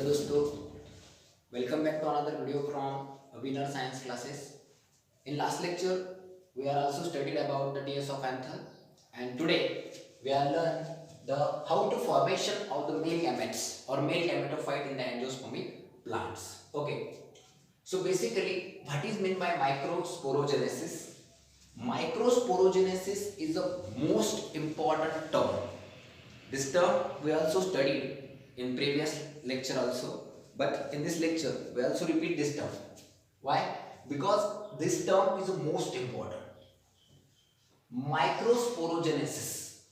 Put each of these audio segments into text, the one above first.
दोस्तों, welcome back to another video from Winner Science classes. In last lecture, we are also studied about the DS of anther, and today we are learn the how to formation of the male gametes or male gametophyte in the angiospermic plants. Okay, so basically, what is meant by microsporogenesis? Microsporogenesis is the most important term. This term we also studied in previous lecture also, but in this lecture we also repeat this term. Why? Because this term is the most important. Microsporogenesis,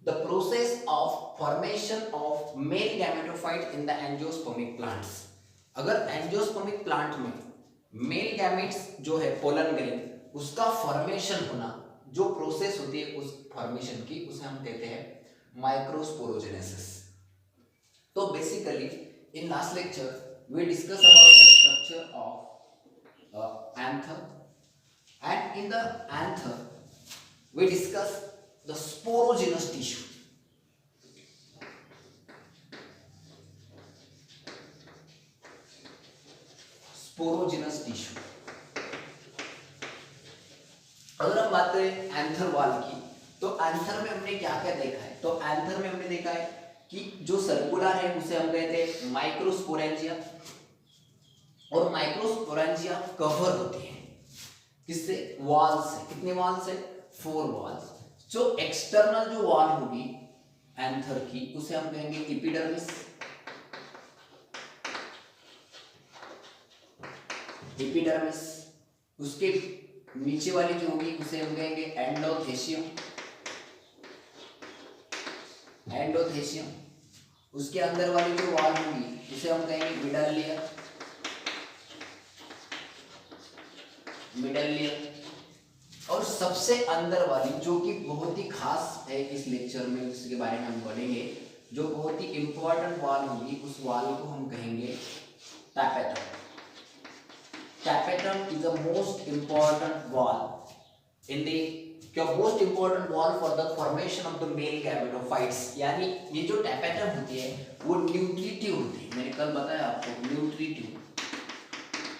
the process of formation of male gametophyte in the angiospermic plants. अगर angiospermic plant में male gametes जो है pollen grain उसका formation होना, जो process होती है उस फॉर्मेशन की, उसे हम कहते हैं माइक्रोस्पोरोजेनेसिस. तो basically in last lecture we discuss about the structure of anther, and in the anther we discuss the sporogenous tissue. Sporogenous tissue. अगर हम बात करें एंथर वॉल की, तो एंथर में हमने क्या क्या देखा है? तो एंथर में हमने देखा है कि जो सर्कुलर है उसे हम कहते हैं माइक्रोस्पोरेंजिया, और माइक्रोस्पोरेंजिया कवर होती है किससे? वॉल से. कितने वॉल से? 4 वॉल्स. जो एक्सटर्नल जो वॉल होगी एंथर की उसे हम कहेंगे एपिडर्मिस. एपिडर्मिस. उसके नीचे वाली जो होगी उसे हम कहेंगे एंडोथेशियम. एंडोथेशियम. उसके अंदर वाली जो वॉल होगी उसे हम कहेंगे मिडल लेयर. Middle layer. और सबसे अंदर वाली जो कि बहुत ही खास है इस लेक्चर में, इसके बारे में हम पढ़ेंगे, जो बहुत ही इंपॉर्टेंट वॉल होगी उस वॉल को हम कहेंगे tapetum. Tapetum is the most important wall in the most important wall for the formation of the male gametophytes. यानी ये जो टैपेटम होती है वो न्यूट्रिटिव होती है. मैंने कल बताया आपको nutritive.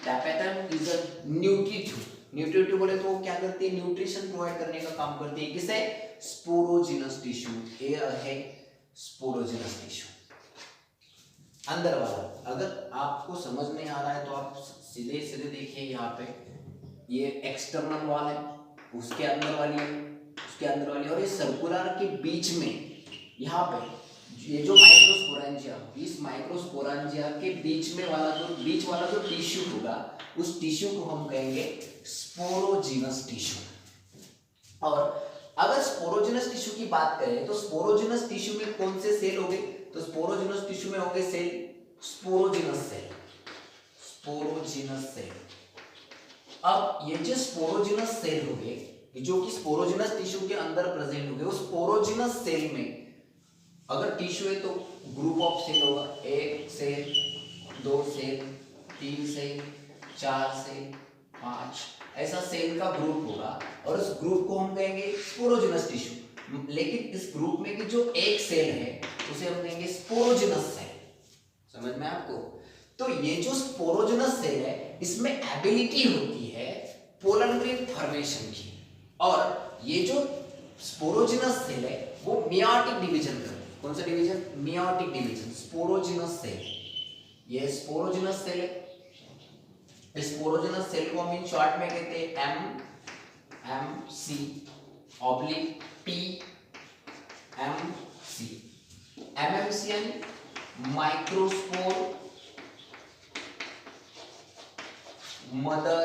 Tapetum is a nutritive. Nutritive बोले तो वो क्या करती है? न्यूट्रिशन प्रोवाइड करने का काम करती है. किसे? Sporogenous tissue. ये है स्पोरोजिनस टिश्यू. अंदर वाला. अगर आपको समझ नहीं आ रहा है तो आप सीधे सीधे देखिए, यहाँ पे ये एक्सटर्नल वॉल है, उसके अंदर वाली है, उसके अंदर वाली, और ये सर्कुलर के बीच में यहाँ पे ये जो माइक्रोस्पोरेंजिया, इस माइक्रोस्पोरेंजिया के बीच में वाला जो टिश्यू होगा उस टिश्यू को हम कहेंगे स्पोरोजिनस टिश्यू. और अगर स्पोरोजिनस टिश्यू की बात करें तो स्पोरोजिनस टिश्यू में कौन से सेल होंगे? तो स्पोरोजिनस टिश्यू में होंगे cell sporogenous cell. Sporogenous cell. अब ये जो स्पोरोजिनस सेल होंगे, जो कि स्पोरोजिनस टिश्यू के अंदर प्रेजेंट होंगे, उस स्पोरोजिनस सेल में अगर टिश्यू है तो ग्रुप ऑफ सेल होगा. 1 सेल, 2 सेल, 3 सेल, 4 सेल, 5, ऐसा सेल का ग्रुप होगा, और उस ग्रुप को हम कहेंगे स्पोरोजिनस टिश्यू. लेकिन इस ग्रुप में की जो एक सेल है उसे हम कहेंगे स्पोरोजिनस सेल. समझ में आपको? तो ये जो स्पोरोजिनस सेल है इसमें एबिलिटी होती है पोलन ग्रेन फॉर्मेशन की, और ये जो स्पोरोजिनस सेल है वो मियोटिक डिवीजन करती है. कौन सा division? Meiotic division. Sporogenous cell. ये स्पोरोजिनस सेल है. स्पोरोजिनस सेल को हम इन शॉर्ट में कहते हैं MMC ऑब्लिक PMC. MMC यानी माइक्रोस्पोर मदर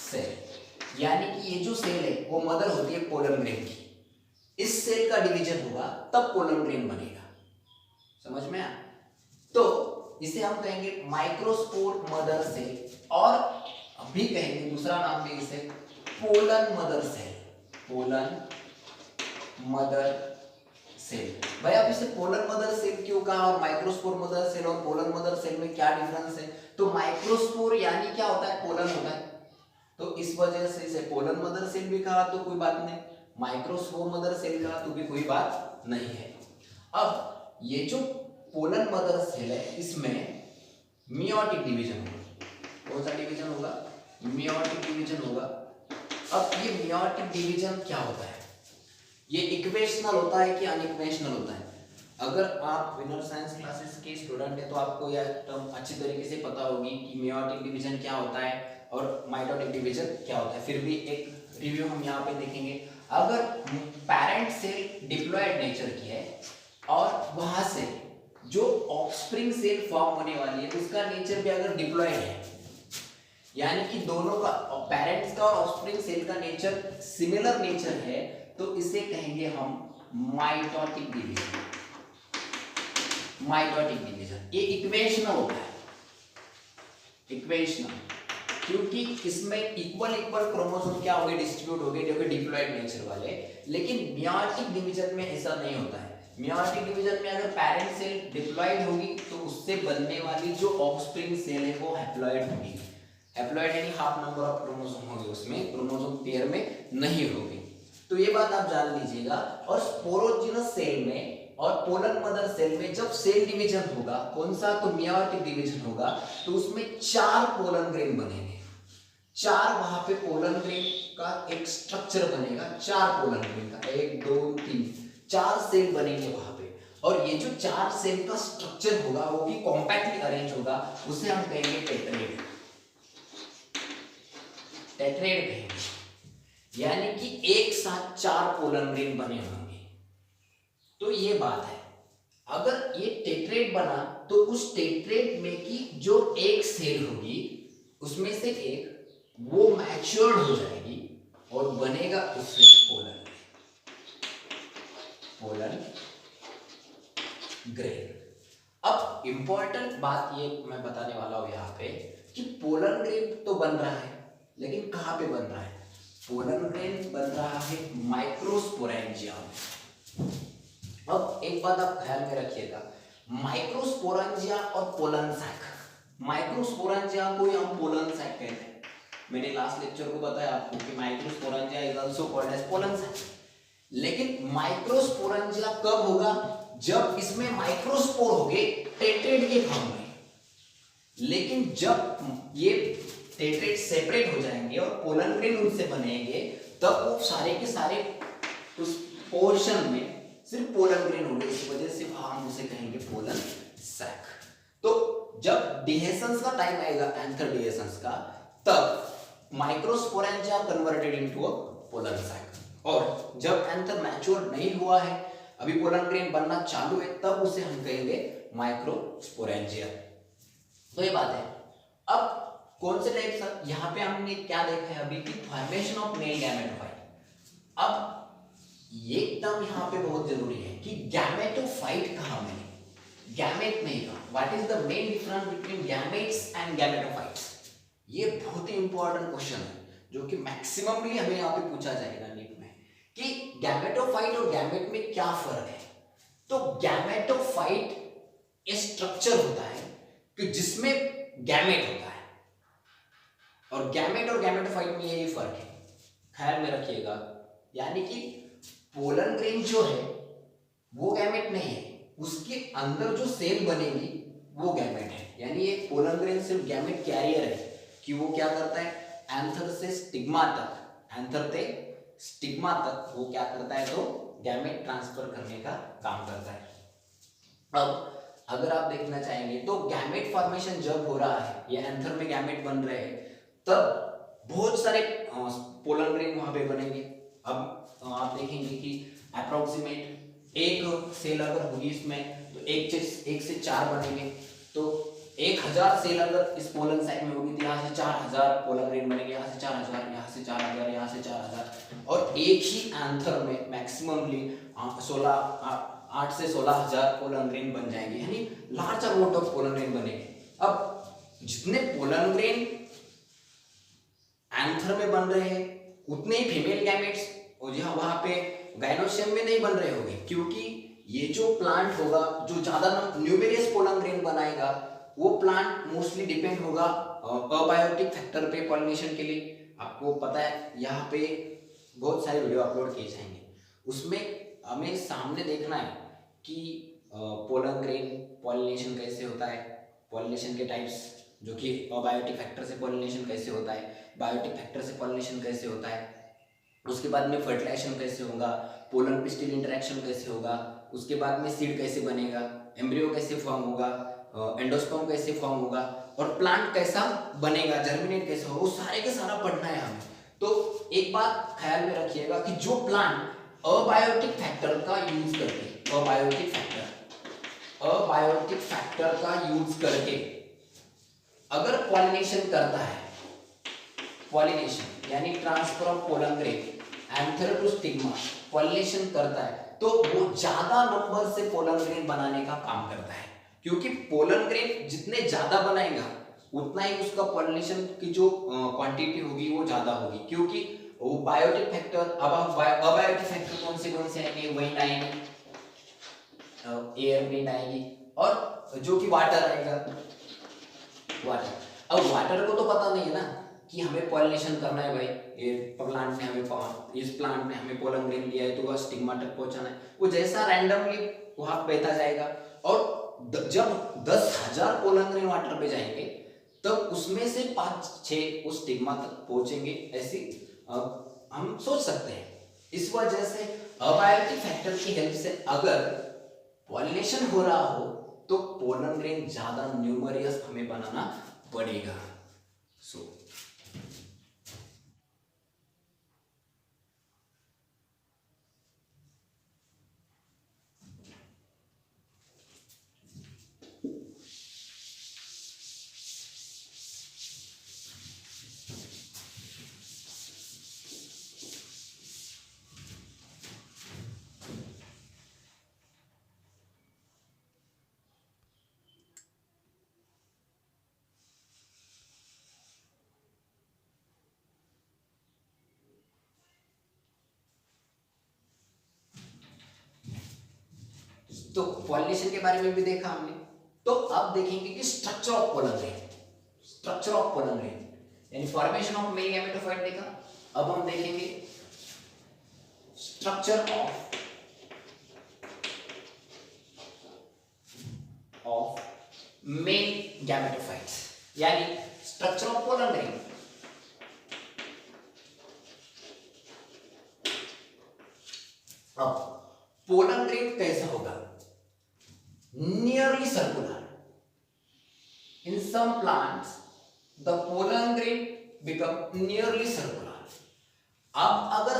सेल. यानी कि ये जो सेल है वो मदर होती है पोलन ग्रेन की. इस सेल का डिवीजन होगा तब पोलन ग्रेन बनेगा. समझ में आया? तो इसे हम कहेंगे माइक्रोस्पोर मदर सेल, और अभी कहेंगे दूसरा नाम भी इसे pollen mother cell. Pollen mother cell. भाई आप इसे पोलन मदर सेल क्यों कहा, और माइक्रोस्पोर मदर सेल और पोलन मदर सेल में क्या डिफरेंस है? तो माइक्रोस्पोर यानी क्या होता है? पोलन होता है, तो इस वजह से इसे पोलन मदर सेल भी कहा तो कोई बात नहीं, माइक्रोस्पोर मदर सेल कहा तो भी कोई बात नहीं है. अब ये जो पोलन मदर सेल है इसमें मियोटिक डिवीजन होगा। कौन सा डिवीजन होगा? मियोटिक डिवीजन होगा। अब ये मियोटिक डिवीजन क्या होता है? ये इक्वेशनल होता है कि अनइक्वेशनल होता है? अगर आप विनर साइंस क्लासेस के स्टूडेंट हैं तो आपको यह टर्म अच्छी तरीके से पता होगी कि मियोटिक डिवीजन क्या होता है और माइटोटिक डिवीजन क्या होता है। फिर भी एक रिव्यू हम यहाँ पे देखेंगे। अगर पेरेंट सेल डिप्लॉयड नेचर की है और वहां से जो ऑफस्प्रिंग सेल फॉर्म होने वाली है उसका नेचर भी अगर डिप्लॉयड है, यानी कि दोनों का पेरेंट्स का और ऑफस्प्रिंग सेल का नेचर सिमिलर नेचर है, तो इसे कहेंगे हम माइटोटिक डिवीजन। माइटोटिक डिवीजन ये इक्वेशनल होता है, इक्वेशनल, क्योंकि इसमें इक्वल क्रोमोसोम क्या होंगे? डिस्ट्रीब्यूट होंगे जो कि डिप्लॉयड नेचर वाले। लेकिन मियोटिक डिवीजन में ऐसा नहीं होता है। मियोटिक डिवीजन में अगर पेरेंट सेल डिप्लॉयड होगी तो उससे बनने वाली जो ऑफस्प्रिंग सेल है वो हैप्लॉयड होगी। हैप्लॉयड यानी हाफ नंबर ऑफ क्रोमोसोम होंगे, उसमें क्रोमोसोम पेयर में नहीं होगी। तो ये बात आप जान लीजिएगा। और स्पोरोजिनस सेल में और पोलन मदर सेल में जब सेल डिवीजन होगा, कौन सा? तो मियोटिक डिवीजन होगा, तो उसमें 4 पोलन ग्रेन बनेंगे। 4 वहां पे पोलन ग्रेन का एक स्ट्रक्चर बनेगा, 4 पोलन ग्रेन का, 1 2 3 4 सेल बनेंगे वहां पे। और ये जो 4 सेल का स्ट्रक्चर होगा वो भी कॉम्पैक्टली अरेंज होगा, उसे हम कहेंगे टेट्रेड। टेट्रेड कहेंगे, यानी कि एक साथ 4 पोलन ग्रेन बने होंगे। तो ये बात है, अगर ये टेट्रेड बना तो उस टेट्रेड में की जो एक सेल होगी उसमें से एक वो मैच्योर्ड हो जाएगी और बनेगा उससे पोलन ग्रेन। अब इंपॉर्टेंट बात ये मैं बताने वाला हूं यहाँ पे कि पोलन ग्रेन तो बन रहा है, लेकिन कहाँ पे बन रहा है? पोलन ग्रेन बन रहा है माइक्रोस्पोरेंजिया में। अब एक बात आप ख्याल में रखिएगा, माइक्रोस्पोरेंजिया और पोलन सैक। माइक्रोस्पोरेंजिया को हम पोलन सैक कहते हैं। मैंने लास्ट लेक्चर को बताया आपको कि microsporangia is also called as pollen sac. लेकिन माइक्रोस्पोरेंजिया कब होगा? जब इसमें माइक्रोस्पोर होंगे टेट्रेड के फॉर्म में। लेकिन जब ये टेट्रेड सेपरेट हो जाएंगे और पोलन ग्रेन उनसे बनेंगे, तब वो सारे के सारे उस पोर्शन में सिर्फ पोलन ग्रेन होंगे। इस वजह से हम उसे कहेंगे पोलन सैक। तो जब डिहेसेंस का टाइम आएगा, एंथर डिहेसेंस का, तब microsporangia converted into a pollen sac. और जब एंथर मैच्योर नहीं हुआ है, अभी पोलन ग्रेन बनना चालू है, तब उसे हम कहेंगे माइक्रोस्पोरेंजिया। तो ये बात है। अब कौन से टाइप सर? यहाँ पे हमने क्या देखा है अभी कि फॉर्मेशन ऑफ मेल गैमेटोफाइट। अब ये टर्म यहाँ पे बहुत जरूरी है कि गैमेटोफाइट कहाँ में? गैमेट नहीं कहा। What is the main difference between gametes and gametophytes? ये बहुत ही इंपॉर्टेंट क्वेश्चन है जो कि मैक्सिममली हमें यहाँ पे पूछा जाएगा नीट में कि गैमेटोफाइट और गैमेट में क्या फर्क है। तो गैमेटोफाइट एक स्ट्रक्चर होता है कि जिसमें गैमेट होता है, और गैमेट और गैमेटोफाइट में यही फर्क है, ख्याल में रखिएगा। यानी कि पोलन ग्रेन जो है वो गैमेट नहीं है, उसके अंदर जो सेल बनेगी वो गैमेट है। यानी ये पोलन ग्रेन सिर्फ गैमेट कैरियर है कि वो क्या करता है, एंथर से स्टिग्मा तक, एंथर से स्टिग्मा तक वो क्या करता है, तो गैमेट ट्रांसफर करने का काम करता है। अब अगर आप देखना चाहेंगे तो गैमेट फॉर्मेशन जब हो रहा है, ये एंथर में गैमेट बन रहे हैं, तब बहुत सारे पोलन ग्रेन वहां पे बनेंगे। अब आप देखेंगे कि अप्रोक्सीमेट एक सेल अगर होगी इसमें तो एक से 4 बनेंगे। तो 1000 सेल अगर इस पोलन साइड में होगी तो यहाँ से 4000 पोलन ग्रेन बनेंगे, यहाँ से 4000, यहाँ से 4000, यहाँ से 4000। और एक ही एंथर में मैक्सिममली 8 से 16000 पोलन ग्रेन बन जाएंगे, यानी large amount of pollen grain बनेंगे। अब जितने पोलन ग्रेन एंथर में बन रहे हैं उतने ही फीमेल गैमेट्स और यहाँ वहां पे गाइनोसियम में नहीं बन रहे होंगे, क्योंकि ये जो प्लांट होगा जो ज्यादा न्यूमेरियस पोलन ग्रेन बनाएगा वो प्लांट मोस्टली डिपेंड होगा अबायोटिक फैक्टर पे पॉलिनेशन के लिए। आपको पता है यहाँ पे बहुत सारे वीडियो अपलोड किए जाएंगे, उसमें हमें सामने देखना है कि पोलन ग्रेन पॉलिनेशन कैसे होता है, पॉलिनेशन के टाइप्स, जो कि अबायोटिक फैक्टर से पॉलिनेशन कैसे होता है, बायोटिक फैक्टर से पॉलिनेशन कैसे होता है, उसके बाद में फर्टिलाइजेशन कैसे होगा, पोलन पिस्टिल इंटरेक्शन कैसे होगा, उसके बाद में सीड कैसे बनेगा, एम्ब्रियो कैसे फॉर्म होगा, एंडोस्पर्म कैसे फॉर्म होगा, और प्लांट कैसा बनेगा, जर्मिनेट कैसे होगा, वो सारे के सारा पढ़ना है हमें। तो एक बात ख्याल में रखिएगा कि जो प्लांट अबायोटिक फैक्टर का यूज करके, अबायोटिक फैक्टर का यूज करके अगर पॉलिनेशन करता है, पॉलिनेशन यानी transfer of pollen grain anther to stigma pollination करता है, तो वो ज्यादा नंबर से पोलन ग्रेन बनाने का काम करता है, क्योंकि पोलन ग्रेन जितने ज्यादा बनाएगा उतना ही उसका पॉलिनेशन की जो क्वांटिटी होगी वो ज्यादा होगी, क्योंकि वो बायोटिक फैक्टर, अब अबायोटिक फैक्टर कौन से आएंगे, वही आएंगे, एयर ग्रेन आएगी, और जो कि वाटर आएगा, वाटर। अब वाटर को तो पता नहीं है ना कि हमें पॉलिनेशन करना है भाई, ये प्लांट ने हमें, इस प्लांट ने हमें पोलन ग्रेन दिया है तो वह स्टिग्मा तक पहुंचाना है, वो जैसा रैंडमली वहां बहता जाएगा, और जब 10,000 पोलन ग्रेन वाटर पे जाएंगे तब उसमें से 5-6 उस स्टिग्मा तक पहुंचेंगे, ऐसी हम सोच सकते हैं। इस वजह से अबायोटिक फैक्टर की हेल्प से अगर पॉलिनेशन हो रहा हो तो पोलन ग्रेन ज्यादा न्यूमरियस हमें बनाना पड़ेगा। तो पॉलिनेशन के बारे में भी देखा हमने, तो अब देखेंगे कि structure of pollen grain, structure of pollen grain यानी फॉर्मेशन ऑफ मेल गैमेटोफाइट देखा, अब हम देखेंगे स्ट्रक्चर ऑफ मेल गैमेटोफाइट्स यानी स्ट्रक्चर ऑफ पोलन ग्रेन। अब पोलन ग्रेन कैसा होगा, nearly circular. In some plants, the pollen grain become nearly circular. अब अगर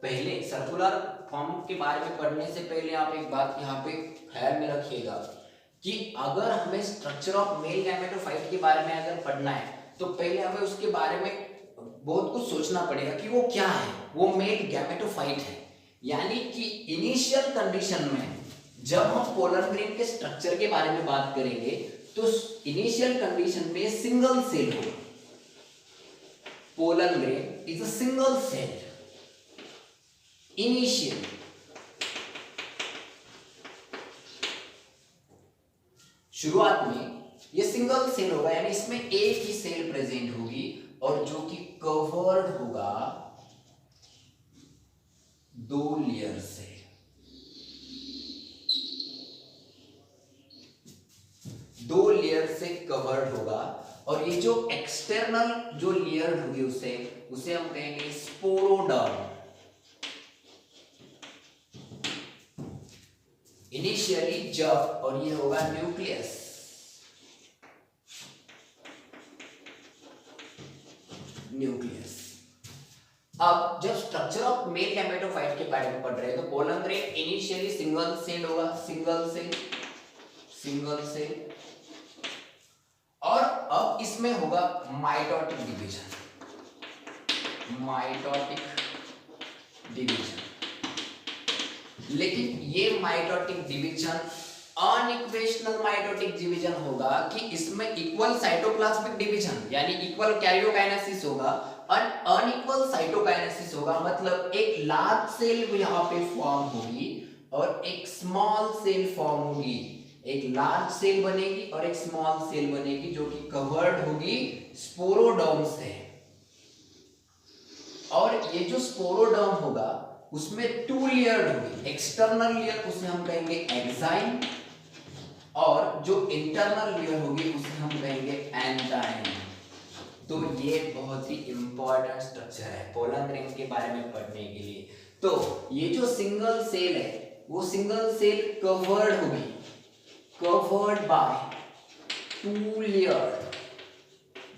पहले सर्कुलर फॉर्म के बारे में पढ़ने से पहले आप एक बात यहाँ पे ख्याल में रखिएगा कि अगर हमें स्ट्रक्चर ऑफ मेल गैमेटोफाइट के बारे में अगर पढ़ना है तो पहले हमें उसके बारे में बहुत कुछ सोचना पड़ेगा कि वो क्या है, वो मेल गैमेटोफाइट है, यानी कि इनिशियल कंडीशन में जब हम पोलन ग्रेन के स्ट्रक्चर के बारे में बात करेंगे तो इनिशियल कंडीशन में सिंगल सेल होगा, pollen grain is a single cell initial, शुरुआत में ये सिंगल सेल होगा, यानी इसमें एक ही सेल प्रेजेंट होगी और जो कि कवर्ड होगा 2 लेयर से, 2 लेयर से कवर्ड होगा, और ये जो एक्सटर्नल जो लेयर होगी उसे हम कहेंगे स्पोरोडर्म। इनिशियली जब, और ये होगा न्यूक्लियस, अब जब स्ट्रक्चर ऑफ मेल गैमेटोफाइट के बारे में पढ़ रहे हैं तो pollen grain initially single cell होगा, सिंगल सेल, और अब इसमें होगा माइटोटिक डिवीजन, लेकिन ये mitotic division unequational mitotic division होगा कि इसमें इक्वल साइटोप्लाज्मिक डिवीजन यानी इक्वल कैरियोकाइनेसिस होगा और अनइक्वल साइटोकाइनेसिस होगा, मतलब एक लार्ज सेल यहाँ पे फॉर्म होगी और एक स्मॉल सेल फॉर्म होगी, एक लार्ज सेल बनेगी और एक स्मॉल सेल बनेगी जो कि कवर्ड होगी स्पोरोडर्म से, और ये जो स्पोरोडर्म होगा उसमें 2 लेयर होगी, एक्सटर्नल लेयर उसे हम कहेंगे एक्साइन इंटरनल लेयर होगी उसे हम कहेंगे एंजाइम। तो ये बहुत ही इंपॉर्टेंट स्ट्रक्चर है पोलन रिंग के बारे में पढ़ने के लिए। तो ये जो सिंगल सेल है वो सिंगल सेल कवर्ड होगी, कवर्ड बाय 2 लेयर,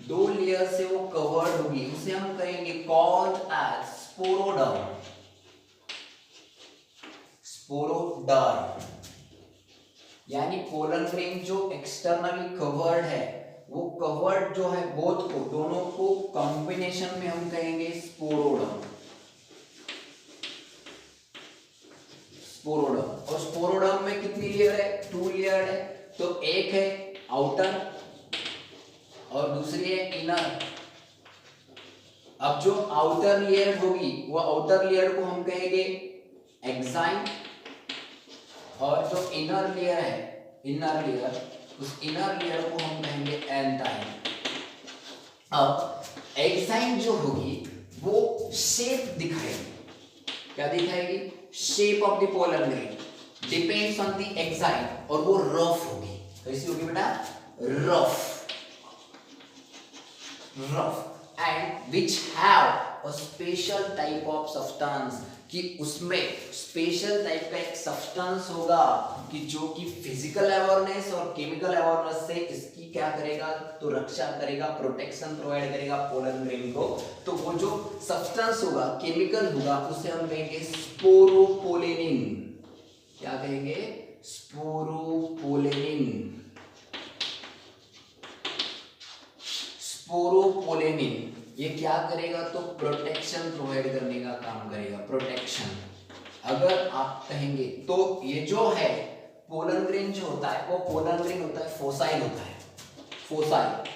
2 लेयर से वो कवर्ड होगी, उसे हम कहेंगे कॉल्ड एज स्पोरोडर्म। स्पोरोडर्म यानी पोलन रिंग जो एक्सटर्नली कवर्ड है वो कवर्ड जो है बोथ को, दोनों को कॉम्बिनेशन में हम कहेंगे स्पोरोडर्म। स्पोरोडर्म, और स्पोरोडर्म में कितनी लेयर है? 2 लेयर है। तो एक है आउटर और दूसरी है इनर। अब जो आउटर लेयर होगी वो आउटर लेयर को हम कहेंगे एक्साइन, और जो इनर लेयर है, इनर लेयर, उस इनर लेयर को हम कहेंगे एंटाइन। अब एक्साइन जो होगी वो शेप दिखाएगी। क्या दिखाएगी? Shape of the pollen ring depends on the exine, और वो रफ होगी। कैसी होगी बेटा? Rough, rough and which have a special type of substance, कि उसमें स्पेशल टाइप का एक सब्सटेंस होगा कि जो कि फिजिकल अवेयरनेस और केमिकल अवेयरनेस से इसकी क्या करेगा? तो रक्षा करेगा, प्रोटेक्शन प्रोवाइड करेगा पोलन रिंग को। तो वो जो सब्सटेंस होगा, केमिकल होगा, उसे हम कहेंगे स्पोरोपोलेनिन। क्या कहेंगे? स्पोरोपोलेनिन। स्पोरोपोलेनिन ये क्या करेगा? तो प्रोटेक्शन प्रोवाइड करने का काम करेगा, प्रोटेक्शन। अगर आप कहेंगे तो ये जो है पोलन ग्रेन जो होता है वो पोलन ग्रेन होता है फोसाइल होता है, फोसाइल,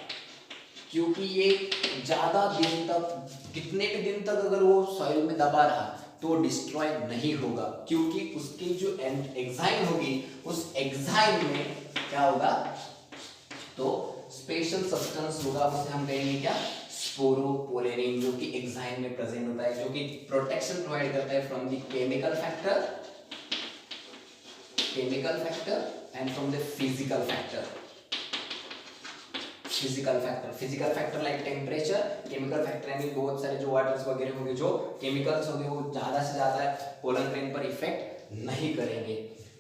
क्योंकि ये ज्यादा दिन तक, कितने भी दिन तक अगर वो सॉइल में दबा रहा तो डिस्ट्रॉय नहीं होगा, क्योंकि उसकी जो एंजाइम होगी उस एंजाइम में क्या होगा? तो स्पेशल सब्सटेंस होगा, उसे हम कहेंगे क्या? स्पोरोपोलेनिन, जो कि एंजाइम में प्रेजेंट होता है, जो कि प्रोटेक्शन प्रोवाइड करता है from the chemical factor and from the physical factor. Physical factor like temperature, chemical factor यानी बहुत सारे जो वाटर्स वगैरह होंगे, जो केमिकल्स होंगे, वो ज्यादा से ज्यादा पोलन ग्रेन पर इफेक्ट नहीं करेंगे।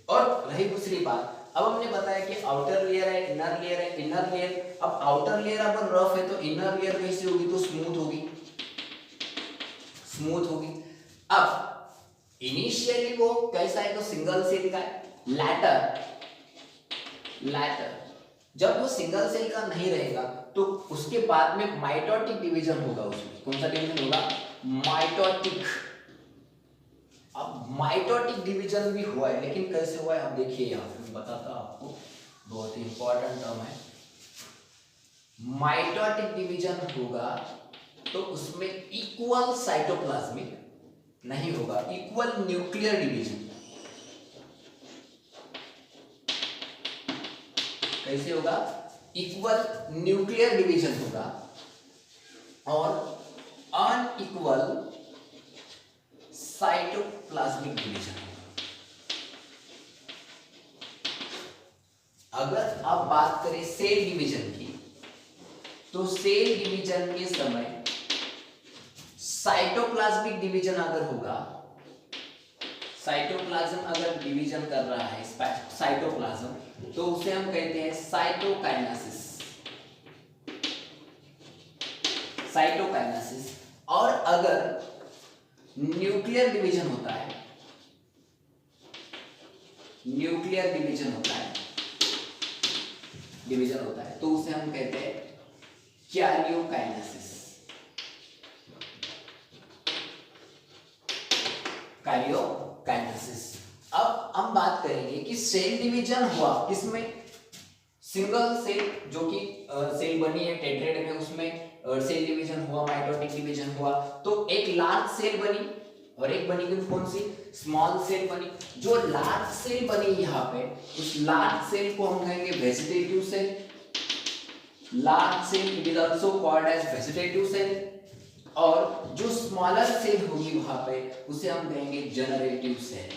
और रही दूसरी बात, अब हमने बताया कि आउटर लेयर है, इनर लेयर है, इनर लेयर, अब आउटर लेयर अगर रफ है तो इनर लेयर कैसी होगी? तो स्मूथ होगी, स्मूथ होगी। अब इनिशियली वो कैसा है? तो सिंगल सेल का है। लैटर जब वो सिंगल सेल का नहीं रहेगा तो उसके बाद में माइटोटिक डिवीजन होगा। उसमें कौन सा डिवीजन होगा? माइटोटिक। अब माइटोटिक डिवीजन भी हुआ है, लेकिन कैसे हुआ है आप देखिए, यहाँ पे मैं बताता आपको, बहुत ही इंपॉर्टेंट टर्म है। माइटोटिक डिवीजन होगा तो उसमें इक्वल साइटोप्लाज्मिक नहीं होगा, इक्वल न्यूक्लियर डिवीजन। कैसे होगा? इक्वल न्यूक्लियर डिवीजन होगा और अनइक्वल साइटोप्लाज्मिक डिवीजन होगा। अगर आप बात करें सेल डिवीजन की, तो सेल डिवीजन के समय साइटोप्लाज्मिक डिवीजन अगर होगा, साइटोप्लाज्म अगर डिवीजन कर रहा है साइटोप्लाज्म, तो उसे हम कहते हैं साइटोकाइनेसिस। साइटोकाइनेसिस। और अगर न्यूक्लियर डिवीजन होता है, न्यूक्लियर डिवीजन होता है, तो उसे हम कहते हैं कैरियोकाइनेसिस। कैरियोकाइनेसिस। अब हम बात करेंगे कि सेल डिवीजन हुआ किसमें? सिंगल सेल जो कि सेल बनी है टेट्रेड में, उसमें सेल डिवीजन हुआ, माइटोटिक डिवीजन हुआ, तो एक लार्ज सेल बनी और एक बनी कौन सी? स्मॉल सेल बनी। जो लार्ज सेल बनी यहाँ पे, उस लार्ज सेल को हम कहेंगे vegetative cell. Large cell it is also called as vegetative cell. और जो स्मॉलर सेल होगी वहां पे, उसे हम कहेंगे जनरेटिव सेल।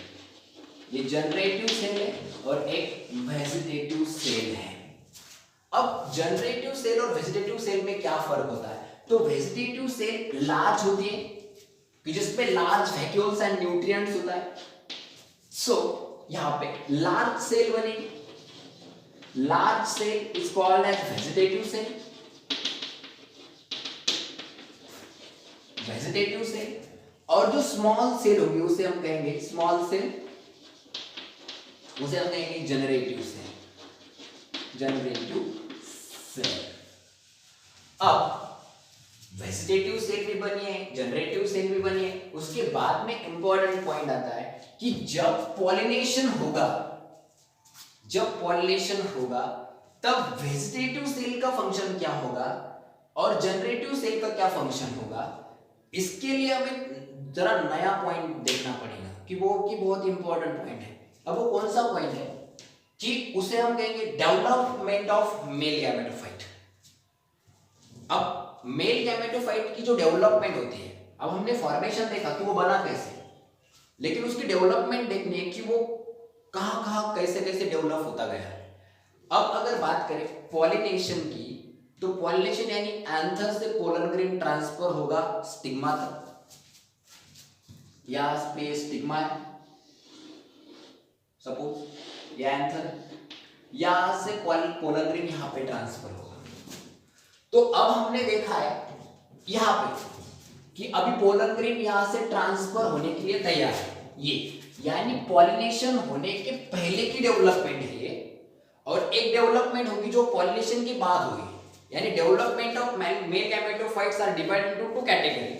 ये जनरेटिव सेल है और एक वेजिटेटिव सेल है। अब जनरेटिव सेल और वेजिटेटिव सेल में क्या फर्क होता है? तो वेजिटेटिव सेल लार्ज होती है कि जिसमें लार्ज वैक्यूल्स एंड न्यूट्रिएंट्स होता है। सो यहां पे लार्ज सेल बनेगी, large cell is called as vegetative cell, vegetative cell. और जो स्मॉल सेल होगी उसे हम कहेंगे स्मॉल सेल, उसे हम कहेंगे जनरेटिव सेल, जनरेटिव सेल। अब वेजिटेटिव सेल भी बनी है, जनरेटिव सेल भी बनी है। उसके बाद में इंपॉर्टेंट पॉइंट आता है कि जब पॉलिनेशन होगा, जब पॉलिनेशन होगा तब वेजिटेटिव सेल का फंक्शन क्या होगा और जनरेटिव सेल का क्या फंक्शन होगा, इसके लिए हमें जरा नया पॉइंट देखना पड़ेगा कि बहुत इंपॉर्टेंट पॉइंट है। अब वो कौन सा पॉइंट है कि उसे हम कहेंगे डेवलपमेंट ऑफ मेल गैमेटोफाइट। अब मेल गैमेटोफाइट की जो डेवलपमेंट होती है, अब हमने फॉर्मेशन देखा कि वो बना कैसे, लेकिन उसकी डेवलपमेंट देखनी है कि वो कहां कैसे डेवलप होता गया। अब अगर बात करें पॉलिनेशन की, तो पॉलिनेशन यानी एंथर से पोलन ग्रेन ट्रांसफर होगा स्टिग्मा तक, या स्टिग्मा है सपोज, या एंथर, यहां से पोलन ग्रेन यहां पे ट्रांसफर होगा। तो अब हमने देखा है यहां पे कि अभी पोलन ग्रेन यहां से ट्रांसफर होने के लिए तैयार है, ये यानी पॉलिनेशन होने के पहले की डेवलपमेंट है ये, और एक डेवलपमेंट होगी जो पॉलिनेशन के बाद होगी। यानी development of male gametophytes are divided into two category.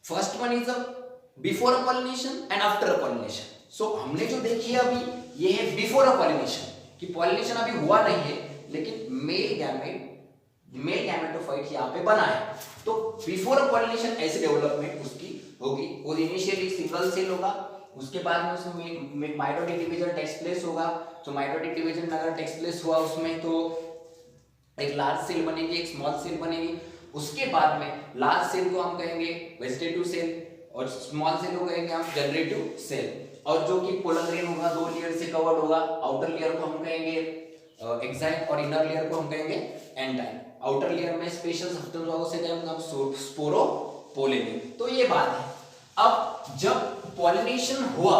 First one is before pollination and after pollination. So हमने जो देखी है अभी ये है बिफोर पॉलिनेशन, कि पॉलिनेशन अभी हुआ नहीं है लेकिन मेल गैमेटोफाइट यहाँ पे बना है। तो बिफोर पॉलिनेशन ऐसी डेवलपमेंट उसकी होगी। वो इनिशियली सिंगल सेल होगा, उसके बाद में उसमें माइटोटिक डिवीजन टेक्स प्लेस होगा। तो माइटोटिक डिवीजन अगर टेक्स प्लेस हुआ उसमें तो एक लार्ज सेल बनेगी, एक स्मॉल सेल बनेगी। उसके बाद में लार्ज सेल को हम कहेंगे वेजिटेटिव सेल और स्मॉल सेल को कहेंगे हम जनरेटिव सेल। और जो कि पोलन ग्रेन होगा 2 लेयर से कवर्ड होगा। आउटर लेयर को हम कहेंगे एक्साइट और इनर लेयर को हम कहेंगे एंटाइन। आउटर लेयर में स्पेशल सब्सटेंस होगा उसे कहेंगे हम स्पोरोपोलेनिन। तो ये बात है। अब जब पॉलिनेशन हुआ,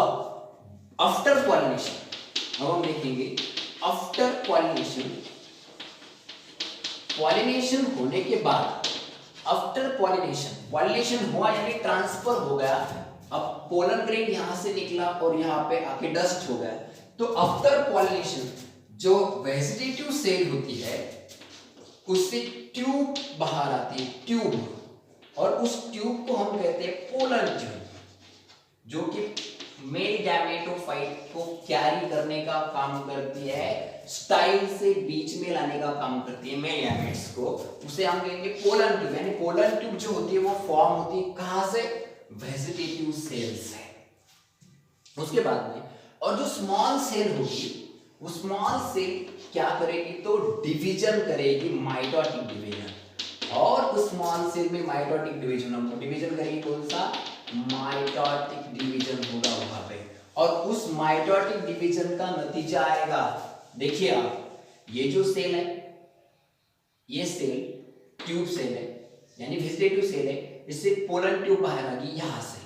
आफ्टर पॉलिनेशन, अब हम देखेंगे आफ्टर पॉलिनेशन, पॉलिनेशन होने के बाद, आफ्टर पॉलिनेशन हुआ यानी ट्रांसफर हो गया। अब पोलन ग्रेन यहां से निकला और यहां पे आके डस्ट हो गया। तो आफ्टर पॉलिनेशन जो वेजिटेटिव सेल होती है उससे ट्यूब बाहर आती है, ट्यूब, और उस ट्यूब को हम कहते हैं पोलन ट्यूब, जो कि मेल गैमेटोफाइट को कैरी करने का काम करती है, स्टाइल से बीच में लाने का काम करती है मेल गैमेट्स को। उसे हम कहेंगे पोलन ट्यूब। यानी पोलन ट्यूब जो होती है वो फॉर्म होती है कहां से? वेजिटेटिव सेल से। उसके बाद में और जो स्मॉल सेल होगी वो स्मॉल सेल क्या करेगी? तो डिवीजन करेगी, माइटोटिक डिवीजन। और उस स्मॉल सेल में माइटोटिक डिवीजन, हमको डिवीजन करेगी कौन सा? माइटोटिक डिवीजन होगा वहां पे। और उस माइटोटिक डिवीजन का नतीजा आएगा, देखिए आप, ये जो सेल है, ये सेल ट्यूब सेल है यानी वेजिटेटिव सेल है, इससे पोलन ट्यूब बाहर आ गई यहां से।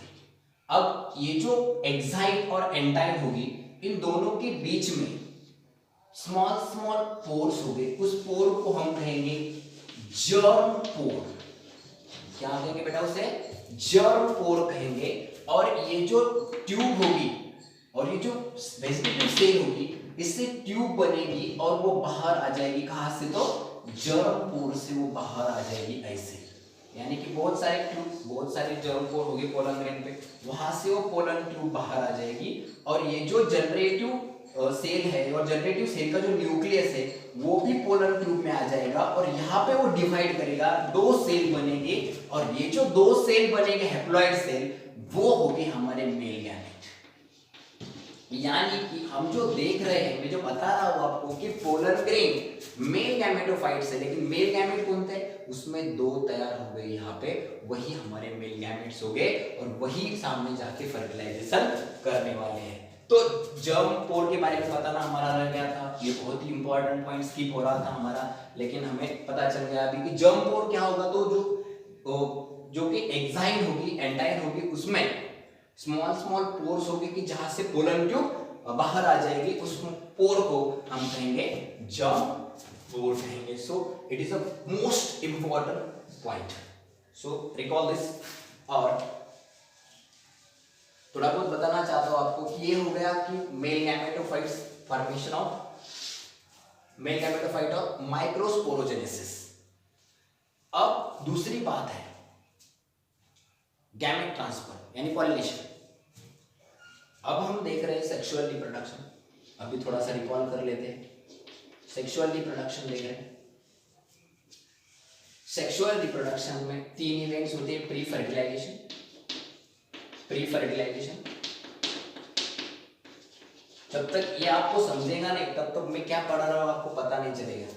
अब ये जो एक्साइट और एंटाइन होगी, इन दोनों के बीच में स्मॉल पोर्स हो गए। उस पोर को हम कहेंगे जर्म पोर। क्या कहेंगे बेटा? उसे जर्म पोर कहेंगे। और ये जो ट्यूब होगी और ये जो वेजिटेटिव सेल होगी, इससे ट्यूब बनेगी और वो बाहर आ जाएगी कहां से? तो जर्म पोर से वो बाहर आ जाएगी ऐसे। यानी कि बहुत सारे ट्यूब, बहुत सारे जर्म पोर होगी पोलन ग्रेन पे, वहां से वो पोलन ट्यूब बाहर आ जाएगी। और ये जो जनरेटिव सेल है और जनरेटिव सेल का जो न्यूक्लियस है वो भी पोलन ट्यूब में आ जाएगा और यहाँ पे वो डिवाइड करेगा, 2 सेल बनेंगे। और ये जो 2 सेल बनेंगे हैप्लॉइड सेल, वो होगी हमारे मेल गैमेट। यानी कि हम जो देख रहे हैं, मैं जो बता रहा हूं आपको कि पोलन ग्रेन मेल गैमेटोफाइट्स है, लेकिन मेल गैमेट कौन थे? उसमें 2 तैयार हो गए यहाँ पे, वही हमारे मेल गैमेट्स हो गए और वही सामने जाके फर्टिलाइजेशन करने वाले हैं। तो जर्म पोर के बारे में बताना हमारा रह गया था, ये बहुत ही इंपॉर्टेंट पॉइंट स्किप हो रहा था हमारा, लेकिन हमें पता चल गया अभी कि जर्म पोर क्या होगा। तो जो कि एक्साइन होगी, एंटाइन होगी, उसमें स्मॉल स्मॉल पोर्स होगी कि जहां से पोलन ट्यूब बाहर आ जाएगी, उस पोर को हम कहेंगे जर्म पोर कहेंगे। So it is a most important point, so recall this. और थोड़ा बहुत बताना चाहता हूं आपको कि ये हो गया कि male gametophytes, formation of male gametophyte और माइक्रोस्पोरोजेनेसिस। अब दूसरी बात है गैमेट ट्रांसफर यानी पॉलिनेशन। अब हम देख रहे हैं सेक्सुअल रिप्रोडक्शन, अभी थोड़ा सा रिकॉल कर लेते हैं। सेक्सुअल रिप्रोडक्शन देख रहे हैं। सेक्सुअल रिप्रोडक्शन में 3 इवेंट्स होते हैं, प्री फर्टिलाइजेशन, जब तक ये आपको समझेगा नहीं तब तक मैं क्या पढ़ा रहा हूं आपको पता नहीं चलेगा।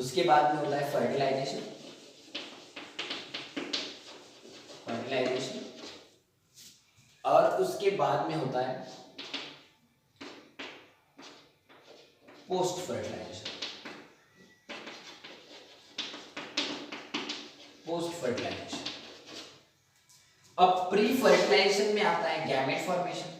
उसके बाद में होता है फर्टिलाइजेशन, और उसके बाद में होता है पोस्ट फर्टिलाइजेशन। अब प्री फर्टिलाइजेशन में आता है गैमेट फॉर्मेशन,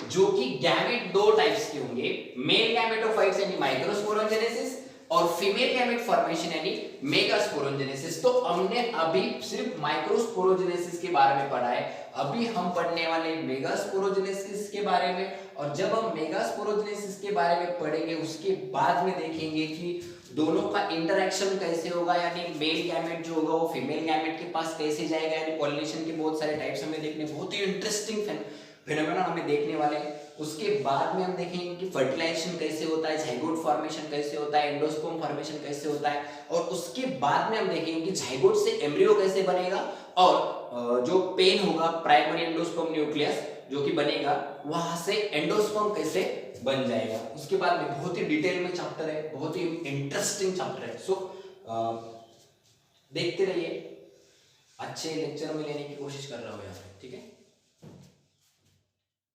जो कि गैमेट 2 टाइप्स के होंगे, मेल गैमेटोफाइट्स यानी माइक्रोस्पोरोजेनेसिस और फीमेल गैमेट फॉर्मेशन यानी मेगास्पोरोजेनेसिस। तो हमने अभी सिर्फ माइक्रोस्पोरोजेनेसिस के बारे में पढ़ा है, अभी हम पढ़ने वाले मेगास्पोरोजेनेसिस के बारे में। और जब हम मेगास्पोरोजेनेसिस के बारे में पढ़ेंगे उसके बाद में देखेंगे कि दोनों का इंटरेक्शन कैसे होगा, यानी मेल गैमेट जो होगा वो फीमेल गैमेट के पास कैसे जाएगा, यानी पॉलिनेशन के बहुत सारे टाइप्स हमें देखने, बहुत ही इंटरेस्टिंग फिनोमेना हमें देखने वाले हैं। उसके बाद में हम देखेंगे कि फर्टिलाइजेशन कैसे होता है, जाइगोट फॉर्मेशन कैसे होता है, एंडोस्पर्म फॉर्मेशन कैसे होता है, और उसके बाद में हम देखेंगे कि जाइगोट से एम्ब्रियो कैसे बनेगा, और जो पेन होगा प्राइमरी एंडोस्पर्म न्यूक्लियस जो कि बनेगा, वहां से एंडोस्पर्म कैसे बन जाएगा। उसके बाद में बहुत ही डिटेल में चैप्टर है, बहुत ही इंटरेस्टिंग चैप्टर है। सो देखते रहिए, अच्छे लेक्चर में लेने की कोशिश कर रहा हूं यहाँ पे, ठीक है।